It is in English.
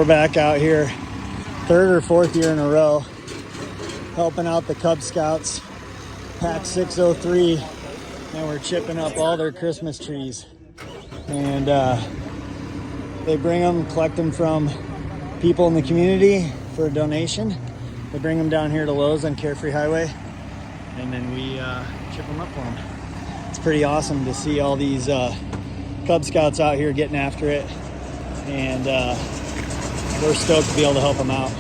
We're back out here, third or fourth year in a row, helping out the Cub Scouts, Pack 603, and we're chipping up all their Christmas trees. And they bring them, collect them from people in the community for a donation. They bring them down here to Lowe's on Carefree Highway, and then we chip them up for them. It's pretty awesome to see all these Cub Scouts out here getting after it, and we're stoked to be able to help them out.